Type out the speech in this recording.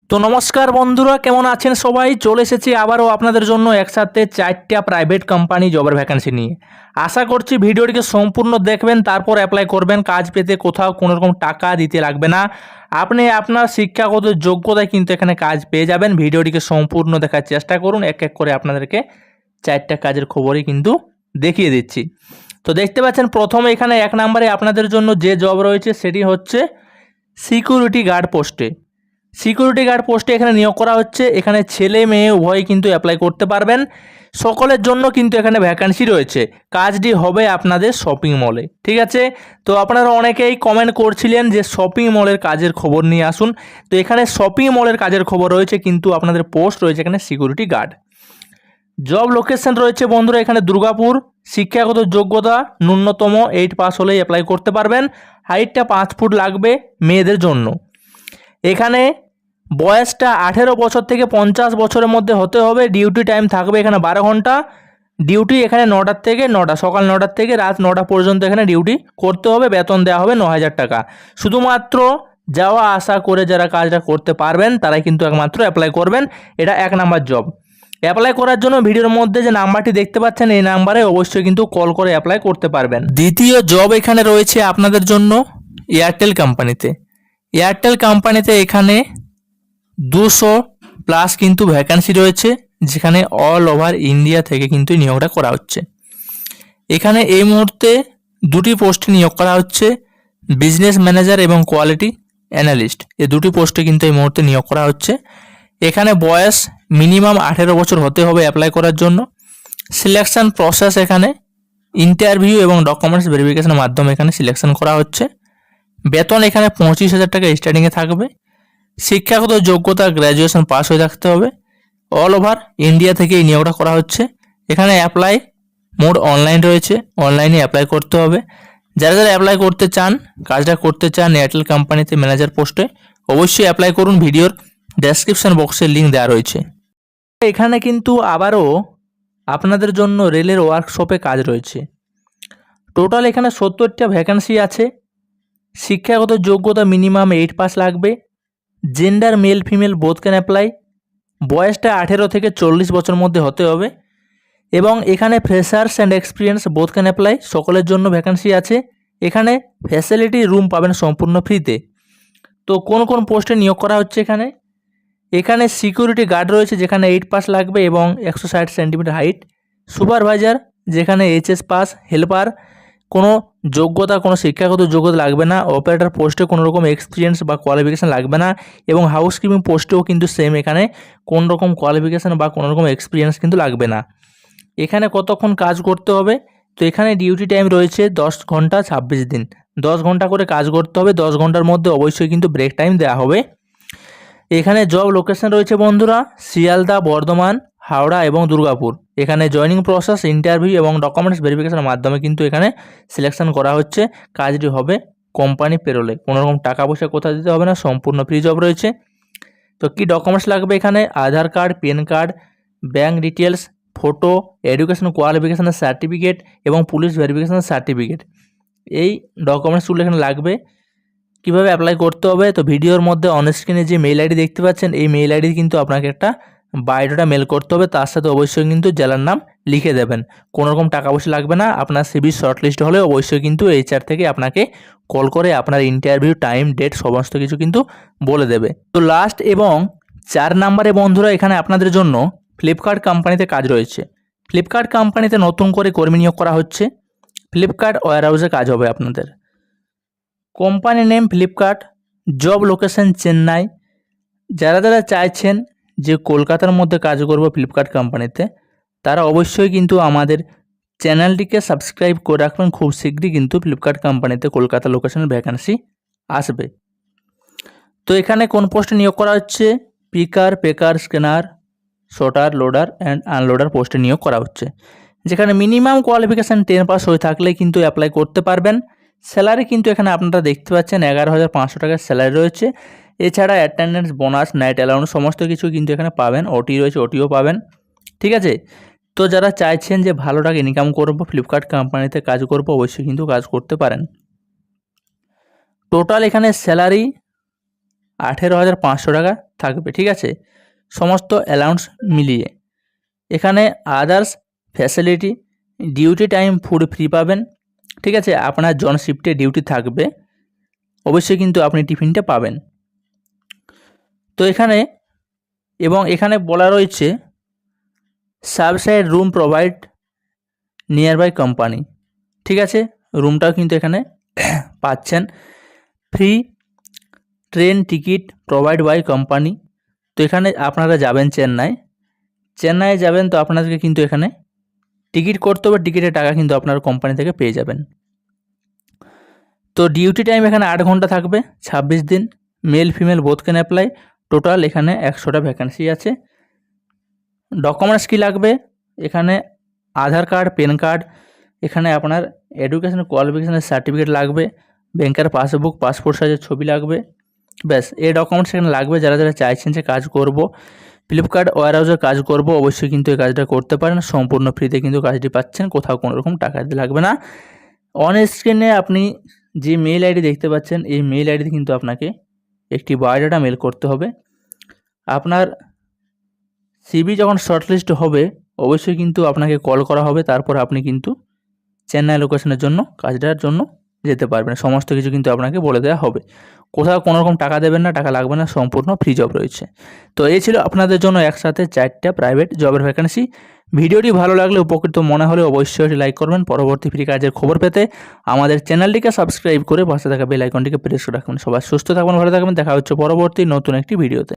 তো নমস্কার বন্ধুরা, কেমন আছেন সবাই? চলে এসেছি আবারও আপনাদের জন্য একসাথে 4টা প্রাইভেট কোম্পানি জবের ভ্যাকেন্সি নিয়ে। আশা করছি ভিডিওটিকে সম্পূর্ণ দেখবেন, তারপর অ্যাপ্লাই করবেন। কাজ পেতে কোথাও কোনো রকম টাকা দিতে লাগবে না, আপনি আপনার শিক্ষাগত যোগ্যতায় কিন্তু এখানে কাজ পেয়ে যাবেন। ভিডিওটিকে সম্পূর্ণ দেখার চেষ্টা করুন, এক এক করে আপনাদেরকে 4টা কাজের খবরই কিন্তু দেখিয়ে দিচ্ছি। তো দেখতে পাচ্ছেন প্রথমে এখানে 1 নম্বরে আপনাদের জন্য যে জব রয়েছে সেটি হচ্ছে সিকিউরিটি গার্ড পোস্টে। সিকিউরিটি গার্ড পোস্টে এখানে নিয়োগ করা হচ্ছে। এখানে ছেলে মেয়ে উভয়ই কিন্তু অ্যাপ্লাই করতে পারবেন। সকলের জন্য কিন্তু এখানে ভ্যাকান্সি রয়েছে। কাজটি হবে আপনাদের শপিং মলে, ঠিক আছে? তো আপনারা অনেকেই কমেন্ট করছিলেন যে শপিং মলের কাজের খবর নিয়ে আসুন। তো এখানে শপিং মলের কাজের খবর রয়েছে, কিন্তু আপনাদের পোস্ট রয়েছে এখানে সিকিউরিটি গার্ড। জব লোকেশন রয়েছে বন্ধুরা এখানে দুর্গাপুর। শিক্ষাগত যোগ্যতা ন্যূনতম 8 পাস হলেই অ্যাপ্লাই করতে পারবেন। হাইটটা 5 ফুট লাগবে মেয়েদের জন্য। এখানে বয়সটা 18 বছর থেকে 50 বছরের মধ্যে হতে হবে। ডিউটি টাইম থাকবে এখানে 12 ঘন্টা। ডিউটি এখানে 9টার থেকে 9টা, সকাল 9টার থেকে রাত 9টা পর্যন্ত এখানে ডিউটি করতে হবে। বেতন দেওয়া হবে 9,000 টাকা। শুধুমাত্র যাওয়া আসা করে যারা কাজটা করতে পারবেন তারাই কিন্তু একমাত্র অ্যাপ্লাই করবেন। এটা 1 নাম্বার জব। অ্যাপ্লাই করার জন্য ভিডিওর মধ্যে যে নাম্বারটি দেখতে পাচ্ছেন এই নাম্বারে অবশ্যই কিন্তু কল করে অ্যাপ্লাই করতে পারবেন। দ্বিতীয় জব এখানে রয়েছে আপনাদের জন্য এয়ারটেল কোম্পানিতে। এয়ারটেল কোম্পানিতে এখানে 200 প্লাস কিন্তু ভ্যাকান্সি রয়েছে, যেখানে অল ওভার ইন্ডিয়া থেকে কিন্তু নিয়োগটা করা হচ্ছে। এখানে এই মুহূর্তে 2টি পোস্টে নিয়োগ করা হচ্ছে, বিজনেস ম্যানেজার এবং কোয়ালিটি অ্যানালিস্ট। এই 2টি পোস্টে কিন্তু এই মুহূর্তে নিয়োগ করা হচ্ছে। এখানে বয়স মিনিমাম 18 বছর হতে হবে অ্যাপ্লাই করার জন্য। সিলেকশন প্রসেস এখানে ইন্টারভিউ এবং ডকুমেন্টস ভেরিফিকেশনের মাধ্যমে এখানে সিলেকশন করা হচ্ছে। বেতন এখানে 25,000 টাকা স্টার্টিংয়ে থাকবে। শিক্ষাগত যোগ্যতা গ্র্যাজুয়েশন পাস হয়ে থাকতে হবে। অল ওভার ইন্ডিয়া থেকে এই নিয়োগটা করা হচ্ছে। এখানে অ্যাপ্লাই মোড অনলাইন রয়েছে, অনলাইনে অ্যাপ্লাই করতে হবে। যারা যারা অ্যাপ্লাই করতে চান, কাজটা করতে চান এয়ারটেল কোম্পানিতে ম্যানেজার পোস্টে, অবশ্যই অ্যাপ্লাই করুন। ভিডিওর ডেসক্রিপশন বক্সে লিঙ্ক দেওয়া রয়েছে। এখানে কিন্তু আবারও আপনাদের জন্য রেলের ওয়ার্কশপে কাজ রয়েছে। টোটাল এখানে 70টা ভ্যাকান্সি আছে। শিক্ষাগত যোগ্যতা মিনিমাম 8 পাস লাগবে। Gender male female both can apply. বয়সটা 18 থেকে 40 বছর মধ্যে হতে হবে এবং এখানে freshers and experience both can apply. সকলের জন্য ভ্যাকান্সি আছে। এখানে ফ্যাসিলিটি রুম পাবেন সম্পূর্ণ ফ্রিতে। তো কোন কোন পোস্টে নিয়োগ করা হচ্ছে এখানে সিকিউরিটি গার্ড রয়েছে, যেখানে 8 পাস লাগবে এবং 160 সেন্টিমিটার হাইট। সুপারভাইজার, যেখানে এইচএস পাস। হেল্পার, কোনো যোগ্যতা, কোনো শিক্ষাগত যোগ্যতা লাগবে না। অপারেটর পোস্টে কোনো রকম এক্সপিরিয়েন্স বা কোয়ালিফিকেশান লাগবে না এবং হাউসকিপিং পোস্টেও কিন্তু সেম, এখানে কোনো রকম কোয়ালিফিকেশান বা কোনো রকম এক্সপিরিয়েন্স কিন্তু লাগবে না। এখানে কতক্ষণ কাজ করতে হবে? তো এখানে ডিউটি টাইম রয়েছে 10 ঘন্টা 26 দিন। 10 ঘন্টা করে কাজ করতে হবে। 10 ঘন্টার মধ্যে অবশ্যই কিন্তু ব্রেক টাইম দেওয়া হবে। এখানে জব লোকেশন রয়েছে বন্ধুরা শিয়ালদা, বর্ধমান, হাওড়া এবং দুর্গাপুর। এখানে জয়নিং প্রসেস, ইন্টারভিউ এবং ডকুমেন্টস ভেরিফিকেশনের মাধ্যমে কিন্তু এখানে সিলেকশন করা হচ্ছে। কাজটি হবে কোম্পানি পেরোলে, কোনো রকম টাকা পয়সা কোথাও দিতে হবে না, সম্পূর্ণ ফ্রি জব রয়েছে। তো কি ডকুমেন্টস লাগবে? এখানে Aadhaar card, PAN card, bank details, photo, education কোয়ালিফিকেশনের সার্টিফিকেট এবং পুলিশ ভেরিফিকেশনের সার্টিফিকেট, এই ডকুমেন্টসগুলো এখানে লাগবে। কীভাবে অ্যাপ্লাই করতে হবে? তো ভিডিওর মধ্যে অনস্ক্রিনে যে মেইল আইডি দেখতে পাচ্ছেন এই মেইল আইডি কিন্তু আপনাকে একটা বায়োডাটা মেল করতে হবে। তার সাথে অবশ্যই কিন্তু জেলার নাম লিখে দেবেন। কোনো রকম টাকা পয়সা লাগবে না। আপনার সিভি শর্টলিস্ট হলে অবশ্যই কিন্তু এইচআর থেকে আপনাকে কল করে আপনার ইন্টারভিউ টাইম, ডেট সমস্ত কিছু কিন্তু বলে দেবে। তো লাস্ট এবং 4 নম্বরে বন্ধুরা এখানে আপনাদের জন্য ফ্লিপকার্ট কোম্পানিতে কাজ রয়েছে। ফ্লিপকার্ট কোম্পানিতে নতুন করে কর্মী নিয়োগ করা হচ্ছে। ফ্লিপকার্ট ওয়্যার হাউসে কাজ হবে আপনাদের। Company name Flipkart. Job location Chennai. যারা যারা চাইছেন যে কলকাতার মধ্যে কাজ করব ফ্লিপকার্ট কোম্পানিতে, তারা অবশ্যই কিন্তু আমাদের চ্যানেলটিকে সাবস্ক্রাইব করে রাখবেন। খুব শীঘ্রই কিন্তু ফ্লিপকার্ট কোম্পানিতে কলকাতা লোকেশনের ভ্যাকান্সি আসবে। তো এখানে কোন পোস্টে নিয়োগ করা হচ্ছে? পিকার, pecker, scanner, shotter, loader and unloader পোস্টে নিয়োগ করা হচ্ছে, যেখানে মিনিমাম কোয়ালিফিকেশান 10 পাস হয়ে থাকলেই কিন্তু অ্যাপ্লাই করতে পারবেন। স্যালারি কিন্তু এখানে আপনারা দেখতে পাচ্ছেন 11,500 টাকার স্যালারি রয়েছে। এছাড়া অ্যাটেন্ডেন্স, বোনাস, নাইট অ্যালাউন্স সমস্ত কিছু কিন্তু এখানে পাবেন। ওটি রয়েছে, ওটিও পাবেন, ঠিক আছে? তো যারা চাইছেন যে ভালো টাকা ইনকাম করবো, ফ্লিপকার্ট কোম্পানিতে কাজ করব, অবশ্যই কিন্তু কাজ করতে পারেন। টোটাল এখানে স্যালারি 18,500 টাকা থাকবে, ঠিক আছে, সমস্ত অ্যালাউন্স মিলিয়ে। এখানে others facility, duty time food free পাবেন, ঠিক আছে, আপনার জন শিফটে ডিউটি থাকবে, অবশ্যই কিন্তু আপনি টিফিনটা পাবেন। তো এখানে বলা রয়েছে subsidised room provide near by company, ঠিক আছে, রুমটাও কিন্তু এখানে পাচ্ছেন। Free train ticket provide by company. তো এখানে আপনারা যাবেন চেন্নাইয়ে যাবেন, তো আপনাদেরকে কিন্তু এখানে টিকিট করতে হবে, টিকিটের টাকা কিন্তু আপনার কোম্পানি থেকে পেয়ে যাবেন। তো ডিউটি টাইম এখানে 8 ঘন্টা থাকবে, 26 দিন, male female both can apply. Total এখানে 100টা ভ্যাকেন্সি আছে। ডকুমেন্টস কী লাগবে, এখানে আধার কার্ড, প্যান কার্ড, এখানে আপনার এডুকেশন কোয়ালিফিকেশানের সার্টিফিকেট লাগবে, ব্যাংকের পাসবুক, পাসপোর্ট সাইজের ছবি লাগবে, ব্যাস এই ডকুমেন্টস এখানে লাগবে। যারা চাইছেন যে কাজ করব, ফ্লিপকার্ট ওয়্যারহাউসের কাজ করব, অবশ্যই কিন্তু এই কাজটা করতে পারেন, সম্পূর্ণ ফ্রিতে কিন্তু কাজটি পাচ্ছেন, কোথাও কোনো রকম টাকা দিতে লাগবে না। অন স্ক্রিনে আপনি যে মেল আইডি দেখতে পাচ্ছেন, এই মেল আইডিতে কিন্তু আপনাকে একটি বায়োডাটা মেল করতে হবে। আপনার সিভি যখন শর্টলিস্ট হবে, অবশ্যই কিন্তু আপনাকে কল করা হবে, তারপর আপনি কিন্তু চেন্নাই লোকেশনের জন্য কাজটার জন্য যেতে পারবেন। সমস্ত কিছু কিন্তু আপনাকে বলে দেওয়া হবে, কোথাও কোনো রকম টাকা দেবেন না, টাকা লাগবে না, সম্পূর্ণ ফ্রি জব রয়েছে। তো এই ছিল আপনাদের জন্য একসাথে 4টা প্রাইভেট জবের ভ্যাকেন্সি। ভিডিওটি ভালো লাগলে, উপকৃত মনে হলে অবশ্যই লাইক করবেন। পরবর্তী ফ্রি কাজের খবর পেতে আমাদের চ্যানেলটিকে সাবস্ক্রাইব করে পাশে থাকা বেল আইকনটিকে প্রেস করে রাখবেন। সবাই সুস্থ থাকবেন, ভালো থাকবেন, দেখা হচ্ছে পরবর্তী নতুন একটি ভিডিওতে।